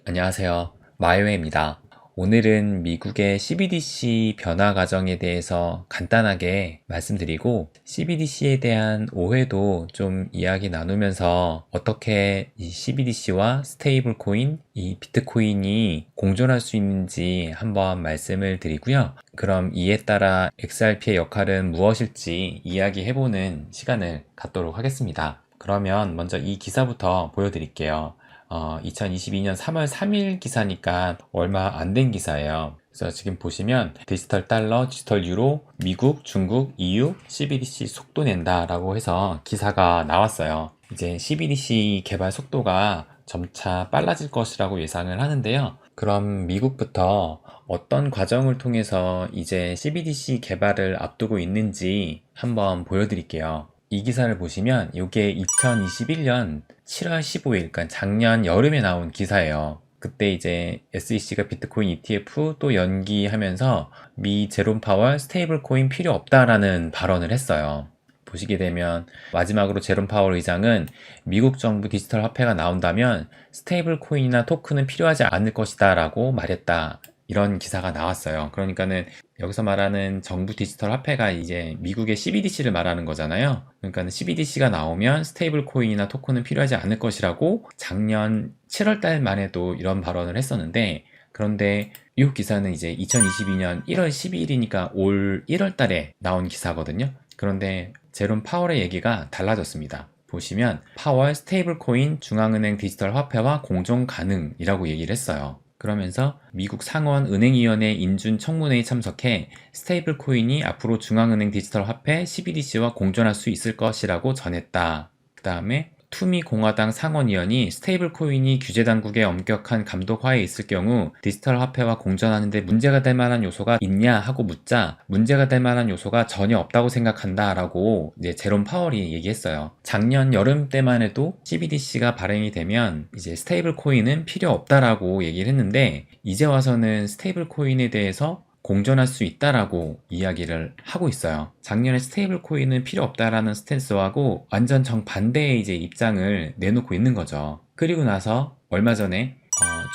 안녕하세요. 마이웨입니다. 오늘은 미국의 CBDC 변화 과정에 대해서 간단하게 말씀드리고 CBDC에 대한 오해도 좀 이야기 나누면서 어떻게 이 CBDC와 스테이블 코인, 이 비트코인이 공존할 수 있는지 한번 말씀을 드리고요. 그럼 이에 따라 XRP의 역할은 무엇일지 이야기해보는 시간을 갖도록 하겠습니다. 그러면 먼저 이 기사부터 보여드릴게요. 2022년 3월 3일 기사니까 얼마 안 된 기사예요. 그래서 지금 보시면 디지털 달러, 디지털 유로, 미국, 중국, EU, CBDC 속도 낸다 라고 해서 기사가 나왔어요. 이제 CBDC 개발 속도가 점차 빨라질 것이라고 예상을 하는데요. 그럼 미국부터 어떤 과정을 통해서 이제 CBDC 개발을 앞두고 있는지 한번 보여드릴게요. 이 기사를 보시면 이게 2021년 7월 15일, 그러니까 작년 여름에 나온 기사예요. 그때 이제 SEC가 비트코인 ETF 또 연기하면서 미 제롬 파월 스테이블 코인 필요 없다라는 발언을 했어요. 보시게 되면 마지막으로 제롬 파월 의장은 미국 정부 디지털 화폐가 나온다면 스테이블 코인이나 토큰은 필요하지 않을 것이다 라고 말했다. 이런 기사가 나왔어요. 그러니까는 여기서 말하는 정부 디지털 화폐가 이제 미국의 CBDC를 말하는 거잖아요. 그러니까 CBDC가 나오면 스테이블 코인이나 토큰은 필요하지 않을 것이라고 작년 7월 달만 해도 이런 발언을 했었는데, 그런데 이 기사는 이제 2022년 1월 12일이니까 올 1월 달에 나온 기사거든요. 그런데 제롬 파월의 얘기가 달라졌습니다. 보시면 파월 스테이블 코인 중앙은행 디지털 화폐와 공존 가능이라고 얘기를 했어요. 그러면서 미국 상원 은행위원회 인준 청문회에 참석해 스테이블 코인이 앞으로 중앙은행 디지털 화폐 CBDC와 공존할 수 있을 것이라고 전했다. 그 다음에 투미 공화당 상원의원이 스테이블 코인이 규제 당국의 엄격한 감독 하에 있을 경우 디지털 화폐와 공존하는데 문제가 될 만한 요소가 있냐 하고 묻자 문제가 될 만한 요소가 전혀 없다고 생각한다 라고 이제 제롬 파월이 얘기했어요. 작년 여름 때만 해도 CBDC가 발행이 되면 이제 스테이블 코인은 필요 없다라고 얘기를 했는데, 이제 와서는 스테이블 코인에 대해서 공존할 수 있다라고 이야기를 하고 있어요. 작년에 스테이블 코인은 필요 없다라는 스탠스하고 완전 정반대의 이제 입장을 내놓고 있는 거죠. 그리고 나서 얼마 전에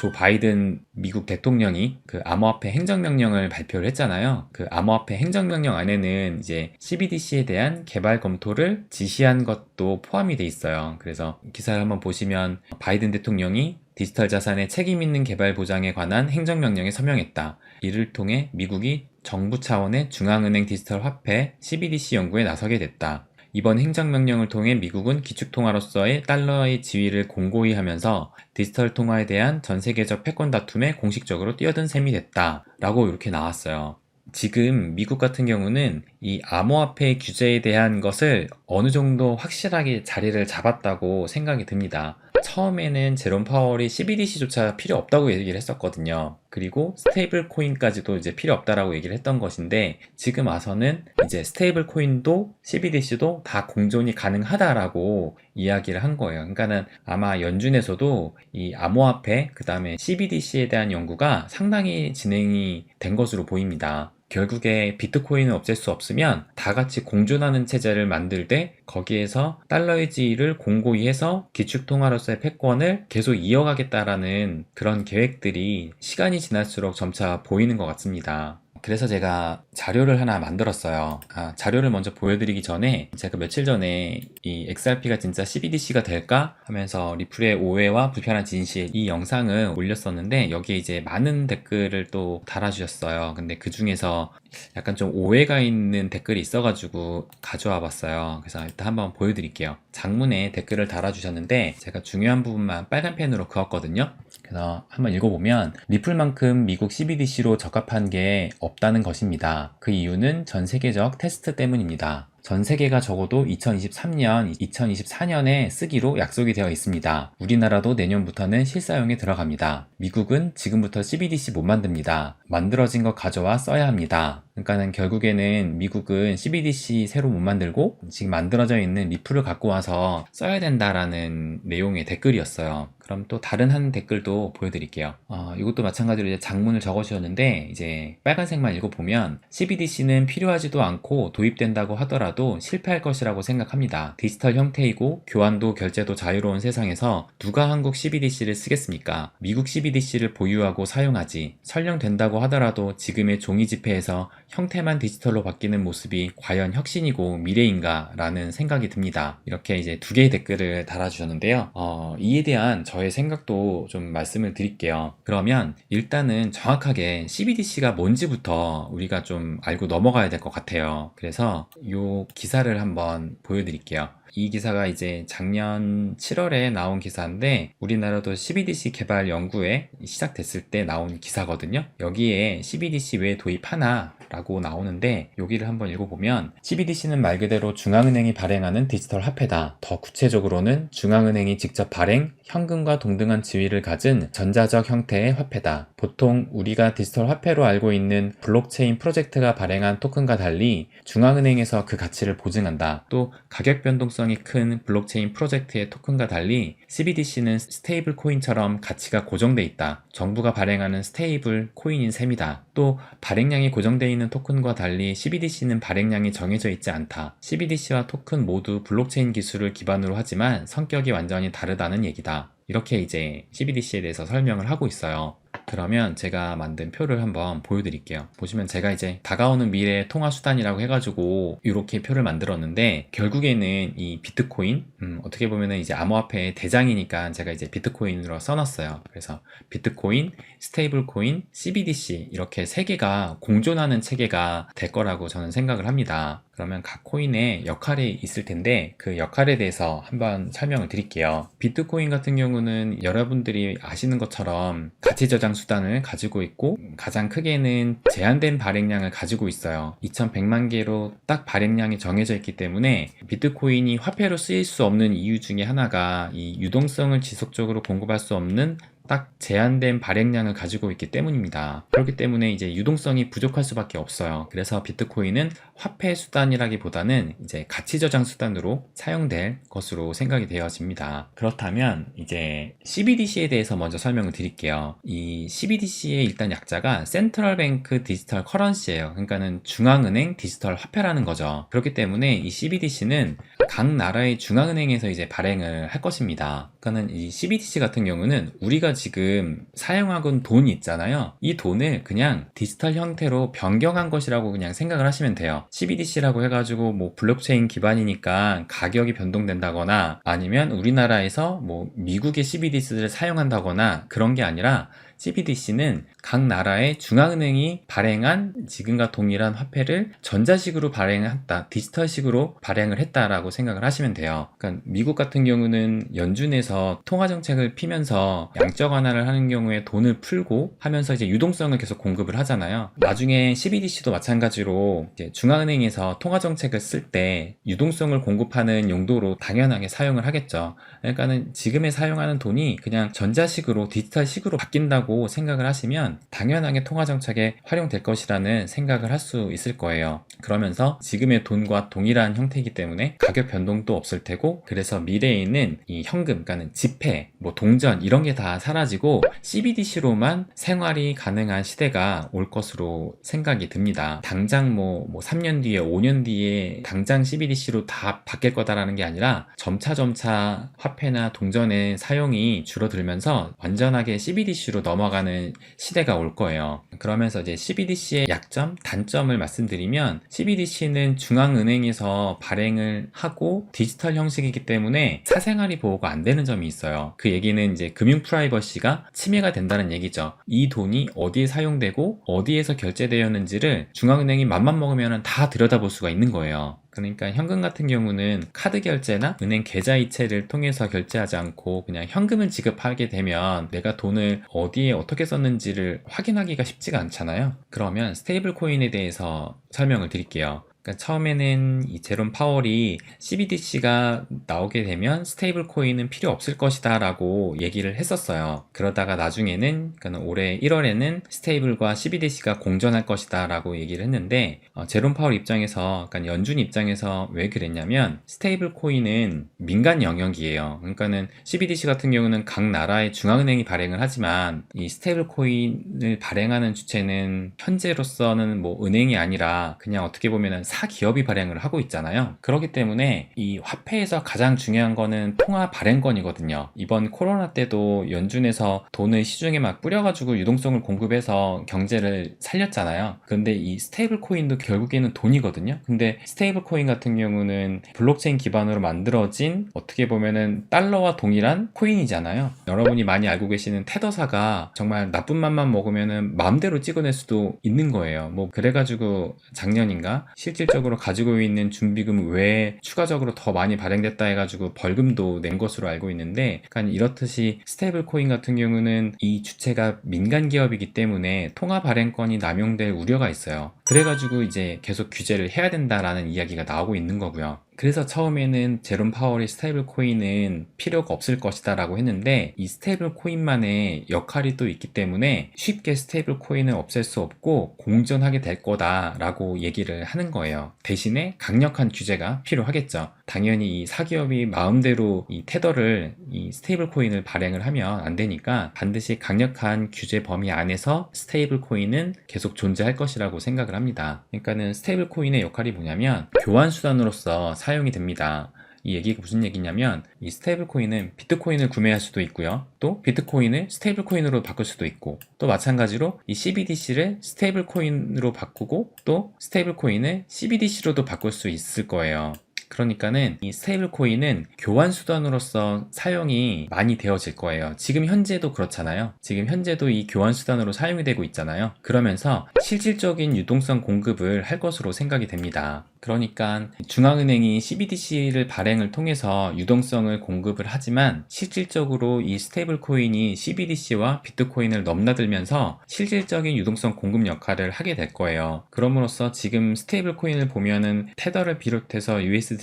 조 바이든 미국 대통령이 그 암호화폐 행정명령을 발표를 했잖아요. 그 암호화폐 행정명령 안에는 이제 CBDC에 대한 개발 검토를 지시한 것도 포함이 돼 있어요. 그래서 기사를 한번 보시면 바이든 대통령이 디지털 자산의 책임 있는 개발 보장에 관한 행정명령에 서명했다. 이를 통해 미국이 정부 차원의 중앙은행 디지털 화폐 CBDC 연구에 나서게 됐다. 이번 행정명령을 통해 미국은 기축통화로서의 달러의 지위를 공고히 하면서 디지털 통화에 대한 전 세계적 패권 다툼에 공식적으로 뛰어든 셈이 됐다 라고 이렇게 나왔어요. 지금 미국 같은 경우는 이 암호화폐 규제에 대한 것을 어느 정도 확실하게 자리를 잡았다고 생각이 듭니다. 처음에는 제롬 파월이 CBDC조차 필요 없다고 얘기를 했었거든요. 그리고 스테이블 코인까지도 이제 필요 없다라고 얘기를 했던 것인데, 지금 와서는 이제 스테이블 코인도 CBDC도 다 공존이 가능하다라고 이야기를 한 거예요. 그러니까는 아마 연준에서도 이 암호화폐, 그 다음에 CBDC에 대한 연구가 상당히 진행이 된 것으로 보입니다. 결국에 비트코인을 없앨 수 없으면 다 같이 공존하는 체제를 만들 때 거기에서 달러의 지위를 공고히 해서 기축통화로서의 패권을 계속 이어가겠다라는 그런 계획들이 시간이 지날수록 점차 보이는 것 같습니다. 그래서 제가 자료를 하나 만들었어요. 자료를 먼저 보여드리기 전에 제가 며칠 전에 이 XRP가 진짜 CBDC가 될까 하면서 리플의 오해와 불편한 진실 이 영상을 올렸었는데, 여기에 이제 많은 댓글을 또 달아주셨어요. 근데 그 중에서 약간 좀 오해가 있는 댓글이 있어가지고 가져와 봤어요. 그래서 일단 한번 보여드릴게요. 장문에 댓글을 달아주셨는데 제가 중요한 부분만 빨간 펜으로 그었거든요. 그래서 한번 읽어보면, 리플만큼 미국 CBDC로 적합한 게 없다는 것입니다. 그 이유는 전 세계적 테스트 때문입니다. 전 세계가 적어도 2023년, 2024년에 쓰기로 약속이 되어 있습니다. 우리나라도 내년부터는 실사용에 들어갑니다. 미국은 지금부터 CBDC 못 만듭니다. 만들어진 거 가져와 써야 합니다. 그러니까는 결국에는 미국은 CBDC 새로 못 만들고 지금 만들어져 있는 리플을 갖고 와서 써야 된다라는 내용의 댓글이었어요. 그럼 또 다른 한 댓글도 보여드릴게요. 이것도 마찬가지로 이제 장문을 적어주셨는데, 이제 빨간색만 읽어보면, CBDC는 필요하지도 않고 도입된다고 하더라도 실패할 것이라고 생각합니다. 디지털 형태이고 교환도 결제도 자유로운 세상에서 누가 한국 CBDC를 쓰겠습니까? 미국 CBDC를 보유하고 사용하지. 설령 된다고 하더라도 지금의 종이 지폐에서 형태만 디지털로 바뀌는 모습이 과연 혁신이고 미래인가 라는 생각이 듭니다. 이렇게 이제 두 개의 댓글을 달아주셨는데요. 이에 대한 저의 생각도 좀 말씀을 드릴게요. 그러면 일단은 정확하게 CBDC가 뭔지부터 우리가 좀 알고 넘어가야 될 것 같아요. 그래서 이 기사를 한번 보여드릴게요. 이 기사가 이제 작년 7월에 나온 기사인데, 우리나라도 CBDC 개발 연구에 시작됐을 때 나온 기사거든요. 여기에 CBDC 왜 도입하나 라고 나오는데, 여기를 한번 읽어보면, CBDC는 말 그대로 중앙은행이 발행하는 디지털 화폐다. 더 구체적으로는 중앙은행이 직접 발행, 현금과 동등한 지위를 가진 전자적 형태의 화폐다. 보통 우리가 디지털 화폐로 알고 있는 블록체인 프로젝트가 발행한 토큰과 달리 중앙은행에서 그 가치를 보증한다. 또 가격 변동성이 큰 블록체인 프로젝트의 토큰과 달리 CBDC는 스테이블 코인처럼 가치가 고정돼 있다. 정부가 발행하는 스테이블 코인인 셈이다. 또 발행량이 고정되어 있는 토큰과 달리 CBDC는 발행량이 정해져 있지 않다. CBDC와 토큰 모두 블록체인 기술을 기반으로 하지만 성격이 완전히 다르다는 얘기다. 이렇게 이제 CBDC에 대해서 설명을 하고 있어요. 그러면 제가 만든 표를 한번 보여드릴게요. 보시면 제가 이제 다가오는 미래 통화 수단이라고 해가지고 이렇게 표를 만들었는데, 결국에는 이 비트코인, 어떻게 보면은 이제 암호화폐의 대장이니까 제가 이제 비트코인으로 써놨어요. 그래서 비트코인, 스테이블 코인, CBDC 이렇게 세 개가 공존하는 체계가 될 거라고 저는 생각을 합니다. 그러면 각 코인의 역할이 있을 텐데, 그 역할에 대해서 한번 설명을 드릴게요. 비트코인 같은 경우는 여러분들이 아시는 것처럼 가치 저장 수단을 가지고 있고, 가장 크게는 제한된 발행량을 가지고 있어요. 2100만 개로 딱 발행량이 정해져 있기 때문에 비트코인이 화폐로 쓰일 수 없는 이유 중에 하나가 이 유동성을 지속적으로 공급할 수 없는 딱 제한된 발행량을 가지고 있기 때문입니다. 그렇기 때문에 이제 유동성이 부족할 수밖에 없어요. 그래서 비트코인은 화폐 수단이라기보다는 이제 가치 저장 수단으로 사용될 것으로 생각이 되어집니다. 그렇다면 이제 CBDC에 대해서 먼저 설명을 드릴게요. 이 CBDC의 일단 약자가 센트럴 뱅크 디지털 커런시예요. 그러니까는 중앙은행 디지털 화폐라는 거죠. 그렇기 때문에 이 CBDC는 각 나라의 중앙은행에서 이제 발행을 할 것입니다. 그러니까는 이 CBDC 같은 경우는 우리가 지금 사용하고 돈이 있잖아요. 이 돈을 그냥 디지털 형태로 변경한 것이라고 그냥 생각을 하시면 돼요. CBDC라고 해가지고 뭐 블록체인 기반이니까 가격이 변동된다거나, 아니면 우리나라에서 뭐 미국의 CBDC를 사용한다거나 그런 게 아니라, CBDC는 각 나라의 중앙은행이 발행한 지금과 동일한 화폐를 전자식으로 발행을 했다, 디지털식으로 발행을 했다라고 생각을 하시면 돼요. 그러니까 미국 같은 경우는 연준에서 통화정책을 피면서 양적 완화를 하는 경우에 돈을 풀고 하면서 이제 유동성을 계속 공급을 하잖아요. 나중에 CBDC도 마찬가지로 이제 중앙은행에서 통화정책을 쓸 때 유동성을 공급하는 용도로 당연하게 사용을 하겠죠. 그러니까는 지금에 사용하는 돈이 그냥 전자식으로 디지털식으로 바뀐다고 생각을 하시면 당연하게 통화정책에 활용될 것이라는 생각을 할 수 있을 거예요. 그러면서 지금의 돈과 동일한 형태이기 때문에 가격 변동도 없을 테고, 그래서 미래에는 이 현금, 그러니까 지폐, 뭐 동전 이런 게 다 사라지고 CBDC로만 생활이 가능한 시대가 올 것으로 생각이 듭니다. 당장 뭐 3년 뒤에 5년 뒤에 당장 CBDC로 다 바뀔 거다라는 게 아니라 점차 화폐나 동전의 사용이 줄어들면서 완전하게 CBDC로 넘어가는 시대가 올 거예요. 그러면서 이제 CBDC의 약점, 단점을 말씀드리면, CBDC는 중앙은행에서 발행을 하고 디지털 형식이기 때문에 사생활이 보호가 안 되는 점이 있어요. 그 얘기는 이제 금융 프라이버시가 침해가 된다는 얘기죠. 이 돈이 어디에 사용되고 어디에서 결제되었는지를 중앙은행이 맘만 먹으면 다 들여다볼 수가 있는 거예요. 그러니까 현금 같은 경우는 카드 결제나 은행 계좌 이체를 통해서 결제하지 않고 그냥 현금을 지급하게 되면 내가 돈을 어디에 어떻게 썼는지를 확인하기가 쉽지가 않잖아요. 그러면 스테이블 코인에 대해서 설명을 드릴게요. 그러니까 처음에는 이 제롬 파월이 CBDC가 나오게 되면 스테이블 코인은 필요 없을 것이다 라고 얘기를 했었어요. 그러다가 나중에는, 그러니까 올해 1월에는 스테이블과 CBDC가 공존할 것이다 라고 얘기를 했는데, 제롬 파월 입장에서, 그러니까 연준 입장에서 왜 그랬냐면, 스테이블 코인은 민간 영역이에요. 그러니까는 CBDC 같은 경우는 각 나라의 중앙은행이 발행을 하지만, 이 스테이블 코인을 발행하는 주체는 현재로서는 뭐 은행이 아니라 그냥 어떻게 보면은 사기업이 발행을 하고 있잖아요. 그렇기 때문에 이 화폐에서 가장 중요한 거는 통화 발행권이거든요. 이번 코로나 때도 연준에서 돈을 시중에 막 뿌려가지고 유동성을 공급해서 경제를 살렸잖아요. 근데 이 스테이블 코인도 결국에는 돈이거든요. 근데 스테이블 코인 같은 경우는 블록체인 기반으로 만들어진 어떻게 보면은 달러와 동일한 코인이잖아요. 여러분이 많이 알고 계시는 테더사가 정말 나쁜 맘만 먹으면은 마음대로 찍어낼 수도 있는 거예요. 뭐 그래가지고 작년인가 실질적으로 가지고 있는 준비금 외에 추가적으로 더 많이 발행됐다 해가지고 벌금도 낸 것으로 알고 있는데, 그러니까 이렇듯이 스테이블 코인 같은 경우는 이 주체가 민간 기업이기 때문에 통화 발행권이 남용될 우려가 있어요. 그래가지고 이제 계속 규제를 해야 된다라는 이야기가 나오고 있는 거고요. 그래서 처음에는 제롬 파월이 스테이블 코인은 필요가 없을 것이다 라고 했는데, 이 스테이블 코인만의 역할이 또 있기 때문에 쉽게 스테이블 코인을 없앨 수 없고 공존하게 될 거다 라고 얘기를 하는 거예요. 대신에 강력한 규제가 필요하겠죠. 당연히 이 사기업이 마음대로 이 테더를, 이 스테이블 코인을 발행을 하면 안 되니까 반드시 강력한 규제 범위 안에서 스테이블 코인은 계속 존재할 것이라고 생각을 합니다. 그러니까는 스테이블 코인의 역할이 뭐냐면 교환 수단으로서 사용이 됩니다. 이 얘기가 무슨 얘기냐면, 이 스테이블 코인은 비트코인을 구매할 수도 있고요, 또 비트코인을 스테이블 코인으로 바꿀 수도 있고, 또 마찬가지로 이 CBDC를 스테이블 코인으로 바꾸고 또 스테이블 코인을 CBDC로도 바꿀 수 있을 거예요. 그러니까는 이 스테이블 코인은 교환 수단으로서 사용이 많이 되어질 거예요. 지금 현재도 그렇잖아요. 지금 현재도 이 교환 수단으로 사용이 되고 있잖아요. 그러면서 실질적인 유동성 공급을 할 것으로 생각이 됩니다. 그러니까 중앙은행이 CBDC를 발행을 통해서 유동성을 공급을 하지만 실질적으로 이 스테이블 코인이 CBDC와 비트코인을 넘나들면서 실질적인 유동성 공급 역할을 하게 될 거예요. 그럼으로써 지금 스테이블 코인을 보면은 테더를 비롯해서 USDC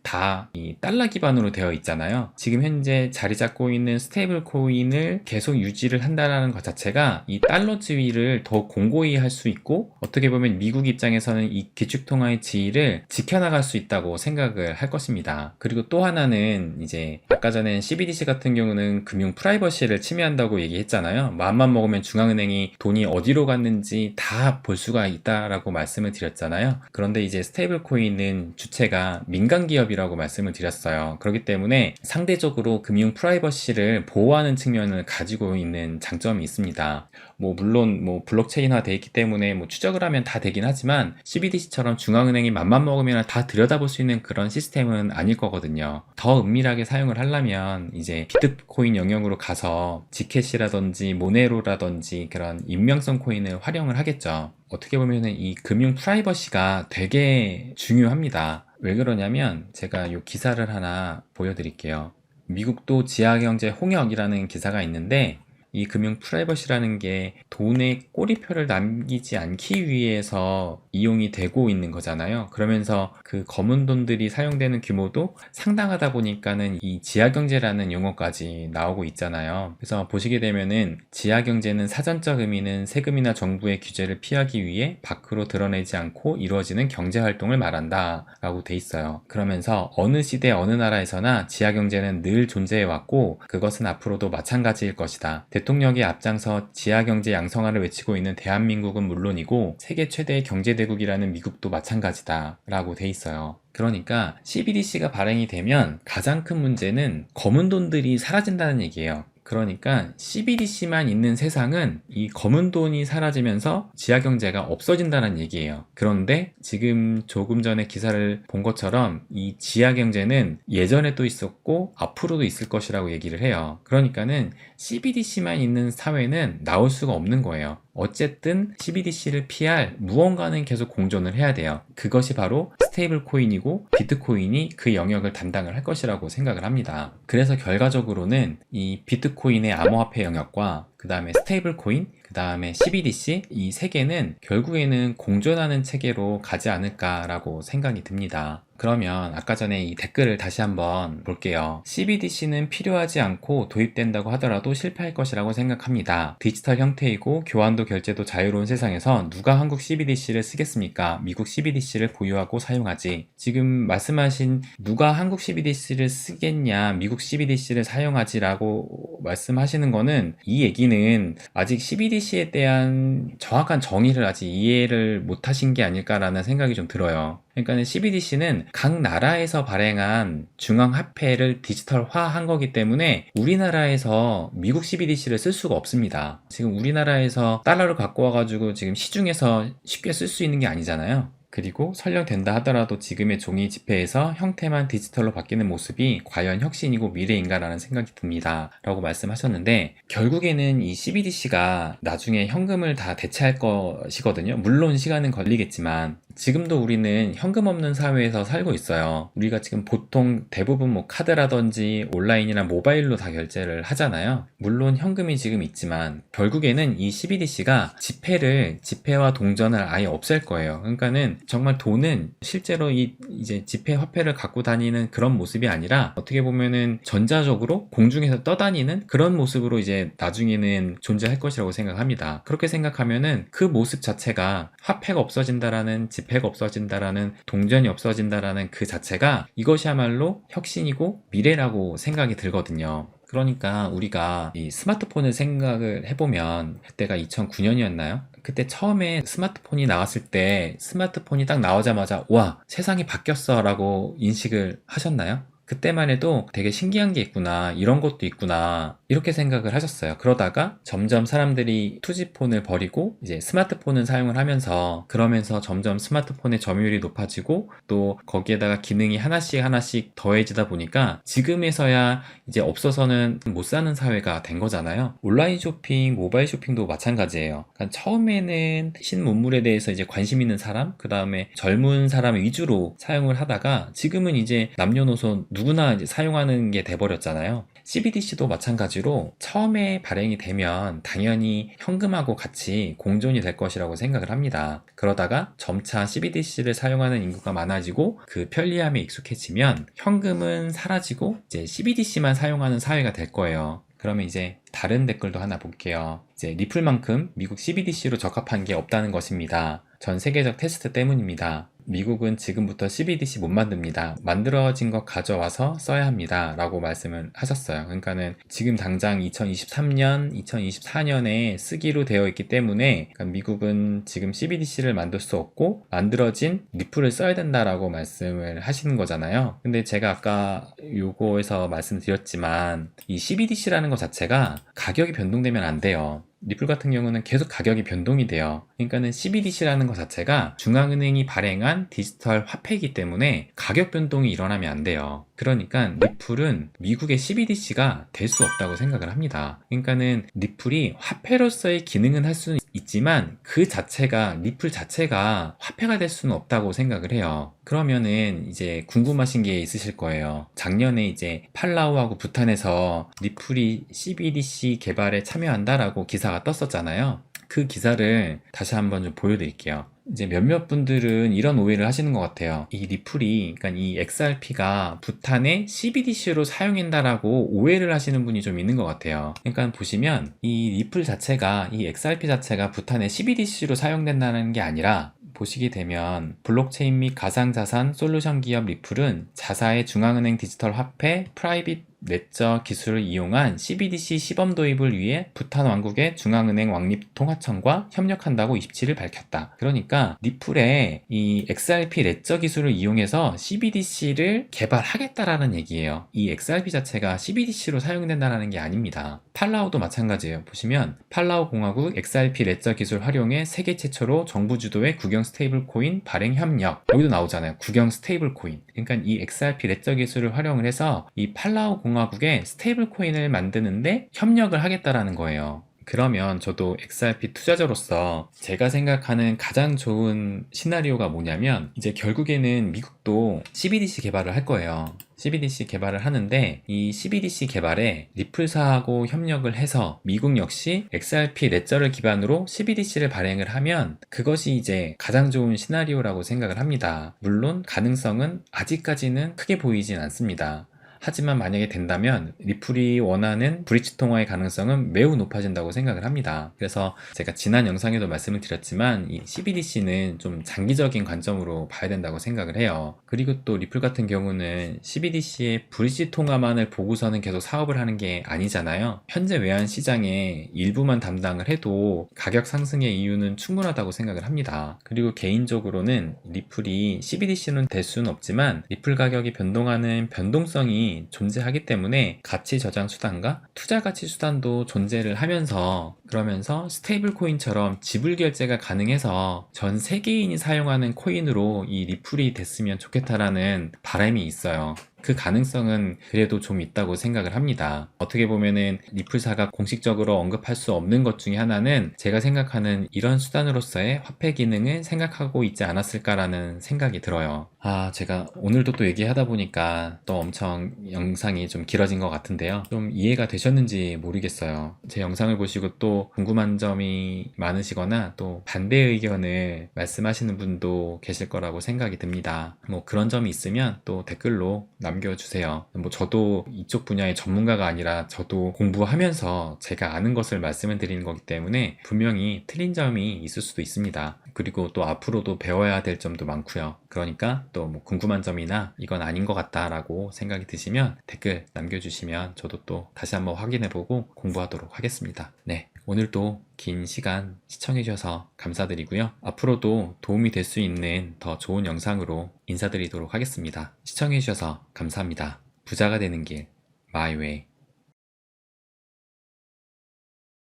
다 이 달러 기반으로 되어 있잖아요. 지금 현재 자리 잡고 있는 스테이블 코인을 계속 유지를 한다는 것 자체가 이 달러 지위를 더 공고히 할 수 있고, 어떻게 보면 미국 입장에서는 이 기축통화의 지위를 지켜나갈 수 있다고 생각을 할 것입니다. 그리고 또 하나는, 이제 아까 전에 CBDC 같은 경우는 금융 프라이버시를 침해한다고 얘기했잖아요. 마음만 먹으면 중앙은행이 돈이 어디로 갔는지 다 볼 수가 있다라고 말씀을 드렸잖아요. 그런데 이제 스테이블 코인은 주체가 민간 기업이라고 말씀을 드렸어요. 그렇기 때문에 상대적으로 금융 프라이버시를 보호하는 측면을 가지고 있는 장점이 있습니다. 뭐 물론 뭐 블록체인화 돼 있기 때문에 뭐 추적을 하면 다 되긴 하지만, CBDC처럼 중앙은행이 맘만 먹으면 다 들여다볼 수 있는 그런 시스템은 아닐 거거든요. 더 은밀하게 사용을 하려면 이제 비트코인 영역으로 가서 지켓이라든지 모네로라든지 그런 익명성 코인을 활용을 하겠죠. 어떻게 보면은 이 금융 프라이버시가 되게 중요합니다. 왜 그러냐면 제가 이 기사를 하나 보여드릴게요. 미국도 지하경제 홍역이라는 기사가 있는데, 이 금융 프라이버시라는 게 돈에 꼬리표를 남기지 않기 위해서 이용이 되고 있는 거잖아요. 그러면서 그 검은 돈들이 사용되는 규모도 상당하다 보니까는 이 지하경제라는 용어까지 나오고 있잖아요. 그래서 보시게 되면은 지하경제는 사전적 의미는 세금이나 정부의 규제를 피하기 위해 밖으로 드러내지 않고 이루어지는 경제활동을 말한다 라고 돼 있어요. 그러면서 어느 시대 어느 나라에서나 지하경제는 늘 존재해 왔고 그것은 앞으로도 마찬가지일 것이다. 대통령이 앞장서 지하경제 양성화를 외치고 있는 대한민국은 물론이고 세계 최대의 경제대국이라는 미국도 마찬가지다 라고 돼 있어요. 그러니까 CBDC가 발행이 되면 가장 큰 문제는 검은 돈들이 사라진다는 얘기예요. 그러니까 CBDC만 있는 세상은 이 검은 돈이 사라지면서 지하경제가 없어진다는 얘기예요. 그런데 지금 조금 전에 기사를 본 것처럼 이 지하경제는 예전에도 있었고 앞으로도 있을 것이라고 얘기를 해요. 그러니까는 CBDC만 있는 사회는 나올 수가 없는 거예요. 어쨌든 CBDC를 피할 무언가는 계속 공존을 해야 돼요. 그것이 바로 스테이블 코인이고 비트코인이 그 영역을 담당을 할 것이라고 생각을 합니다. 그래서 결과적으로는 이 비트코인의 암호화폐 영역과 그 다음에 스테이블 코인, 그 그 다음에 CBDC 이 세 개는 결국에는 공존하는 체계로 가지 않을까라고 생각이 듭니다. 그러면 아까 전에 이 댓글을 다시 한번 볼게요. CBDC는 필요하지 않고 도입된다고 하더라도 실패할 것이라고 생각합니다. 디지털 형태이고 교환도 결제도 자유로운 세상에서 누가 한국 CBDC를 쓰겠습니까? 미국 CBDC를 보유하고 사용하지. 지금 말씀하신 누가 한국 CBDC를 쓰겠냐, 미국 CBDC를 사용하지 라고 말씀하시는 거는, 이 얘기는 아직 CBDC에 대한 정확한 정의를 아직 이해를 못 하신 게 아닐까라는 생각이 좀 들어요. 그러니까 CBDC는 각 나라에서 발행한 중앙화폐를 디지털화한 거기 때문에 우리나라에서 미국 CBDC를 쓸 수가 없습니다. 지금 우리나라에서 달러를 갖고 와가지고 지금 시중에서 쉽게 쓸 수 있는 게 아니잖아요. 그리고 설령 된다 하더라도 지금의 종이 지폐에서 형태만 디지털로 바뀌는 모습이 과연 혁신이고 미래인가라는 생각이 듭니다 라고 말씀하셨는데, 결국에는 이 CBDC가 나중에 현금을 다 대체할 것이거든요. 물론 시간은 걸리겠지만 지금도 우리는 현금 없는 사회에서 살고 있어요. 우리가 지금 보통 대부분 뭐 카드라든지 온라인이나 모바일로 다 결제를 하잖아요. 물론 현금이 지금 있지만 결국에는 이 CBDC가 지폐와 동전을 아예 없앨 거예요. 그러니까는 정말 돈은 실제로 이제 지폐 화폐를 갖고 다니는 그런 모습이 아니라 어떻게 보면은 전자적으로 공중에서 떠다니는 그런 모습으로 이제 나중에는 존재할 것이라고 생각합니다. 그렇게 생각하면은 그 모습 자체가 화폐가 없어진다라는, 지폐가 없어진다라는, 동전이 없어진다라는 그 자체가 이것이야말로 혁신이고 미래라고 생각이 들거든요. 그러니까 우리가 이 스마트폰을 생각을 해보면, 그때가 2009년이었나요? 그때 처음에 스마트폰이 나왔을 때 스마트폰이 딱 나오자마자 와, 세상이 바뀌었어 라고 인식을 하셨나요? 그때만 해도 되게 신기한 게 있구나, 이런 것도 있구나, 이렇게 생각을 하셨어요. 그러다가 점점 사람들이 투지폰을 버리고 이제 스마트폰을 사용을 하면서, 그러면서 점점 스마트폰의 점유율이 높아지고 또 거기에다가 기능이 하나씩 더해지다 보니까 지금에서야 이제 없어서는 못 사는 사회가 된 거잖아요. 온라인 쇼핑, 모바일 쇼핑도 마찬가지예요. 그러니까 처음에는 신문물에 대해서 이제 관심 있는 사람, 그 다음에 젊은 사람 위주로 사용을 하다가 지금은 이제 남녀노소 누구나 이제 사용하는 게 돼버렸잖아요. CBDC도 마찬가지로 처음에 발행이 되면 당연히 현금하고 같이 공존이 될 것이라고 생각을 합니다. 그러다가 점차 CBDC를 사용하는 인구가 많아지고 그 편리함에 익숙해지면 현금은 사라지고 이제 CBDC만 사용하는 사회가 될 거예요. 그러면 이제 다른 댓글도 하나 볼게요. 이제 리플만큼 미국 CBDC로 적합한 게 없다는 것입니다. 전 세계적 테스트 때문입니다. 미국은 지금부터 CBDC 못 만듭니다. 만들어진 것 가져와서 써야 합니다 라고 말씀을 하셨어요. 그러니까는 지금 당장 2023년, 2024년에 쓰기로 되어 있기 때문에, 그러니까 미국은 지금 CBDC를 만들 수 없고 만들어진 리플을 써야 된다라고 말씀을 하시는 거잖아요. 근데 제가 아까 요거에서 말씀드렸지만 이 CBDC라는 것 자체가 가격이 변동되면 안 돼요. 리플 같은 경우는 계속 가격이 변동이 돼요. 그러니까는 CBDC라는 것 자체가 중앙은행이 발행한 디지털 화폐이기 때문에 가격 변동이 일어나면 안 돼요. 그러니까 리플은 미국의 CBDC가 될 수 없다고 생각을 합니다. 그러니까는 리플이 화폐로서의 기능은 할 수는 있지만 그 자체가, 리플 자체가 화폐가 될 수는 없다고 생각을 해요. 그러면은 이제 궁금하신 게 있으실 거예요. 작년에 이제 팔라우하고 부탄에서 리플이 CBDC 개발에 참여한다라고 기사가 떴었잖아요. 그 기사를 다시 한번 좀 보여드릴게요. 이제 몇몇 분들은 이런 오해를 하시는 것 같아요. 이 리플이, 그러니까 이 XRP가 부탄의 CBDC로 사용된다라고 오해를 하시는 분이 좀 있는 것 같아요. 그러니까 보시면 이 리플 자체가, 이 XRP 자체가 부탄의 CBDC로 사용된다는 게 아니라, 보시게 되면 블록체인 및 가상자산 솔루션 기업 리플은 자사의 중앙은행 디지털 화폐 프라이빗 레저 기술을 이용한 CBDC 시범 도입을 위해 부탄 왕국의 중앙은행 왕립통화청과 협력한다고 27일 밝혔다. 그러니까 리플의 이 XRP 레저 기술을 이용해서 CBDC를 개발하겠다라는 얘기예요. 이 XRP 자체가 CBDC로 사용된다는 게 아닙니다. 팔라우도 마찬가지예요. 보시면 팔라우 공화국 XRP 레저 기술 활용해 세계 최초로 정부 주도의 국영 스테이블 코인 발행 협력. 여기도 나오잖아요. 국영 스테이블 코인. 그러니까 이 XRP 레저 기술을 활용을 해서 이 팔라우 공화국의 스테이블 코인을 만드는데 협력을 하겠다라는 거예요. 그러면 저도 XRP 투자자로서 제가 생각하는 가장 좋은 시나리오가 뭐냐면, 이제 결국에는 미국도 CBDC 개발을 할 거예요. CBDC 개발을 하는데, 이 CBDC 개발에 리플사하고 협력을 해서 미국 역시 XRP 레저를 기반으로 CBDC를 발행을 하면 그것이 이제 가장 좋은 시나리오라고 생각을 합니다. 물론 가능성은 아직까지는 크게 보이진 않습니다. 하지만 만약에 된다면 리플이 원하는 브릿지 통화의 가능성은 매우 높아진다고 생각을 합니다. 그래서 제가 지난 영상에도 말씀을 드렸지만 이 CBDC는 좀 장기적인 관점으로 봐야 된다고 생각을 해요. 그리고 또 리플 같은 경우는 CBDC의 브릿지 통화만을 보고서는 계속 사업을 하는 게 아니잖아요. 현재 외환 시장의 일부만 담당을 해도 가격 상승의 이유는 충분하다고 생각을 합니다. 그리고 개인적으로는 리플이 CBDC는 될 수는 없지만 리플 가격이 변동하는 변동성이 존재하기 때문에 가치 저장 수단과 투자 가치 수단도 존재를 하면서, 그러면서 스테이블 코인처럼 지불 결제가 가능해서 전 세계인이 사용하는 코인으로 이 리플이 됐으면 좋겠다라는 바람이 있어요. 그 가능성은 그래도 좀 있다고 생각을 합니다. 어떻게 보면은 리플사가 공식적으로 언급할 수 없는 것 중에 하나는 제가 생각하는 이런 수단으로서의 화폐 기능을 생각하고 있지 않았을까라는 생각이 들어요. 제가 오늘도 또 얘기하다 보니까 또 엄청 영상이 좀 길어진 것 같은데요. 좀 이해가 되셨는지 모르겠어요. 제 영상을 보시고 또 궁금한 점이 많으시거나 또 반대 의견을 말씀하시는 분도 계실 거라고 생각이 듭니다. 뭐 그런 점이 있으면 또 댓글로 남겨주세요. 뭐 저도 이쪽 분야의 전문가가 아니라 저도 공부하면서 제가 아는 것을 말씀을 드리는 거기 때문에 분명히 틀린 점이 있을 수도 있습니다. 그리고 또 앞으로도 배워야 될 점도 많고요. 그러니까 또 뭐 궁금한 점이나 이건 아닌 것 같다라고 생각이 드시면 댓글 남겨주시면 저도 또 다시 한번 확인해보고 공부하도록 하겠습니다. 네, 오늘도 긴 시간 시청해주셔서 감사드리고요. 앞으로도 도움이 될 수 있는 더 좋은 영상으로 인사드리도록 하겠습니다. 시청해주셔서 감사합니다. 부자가 되는 길, 마이웨이.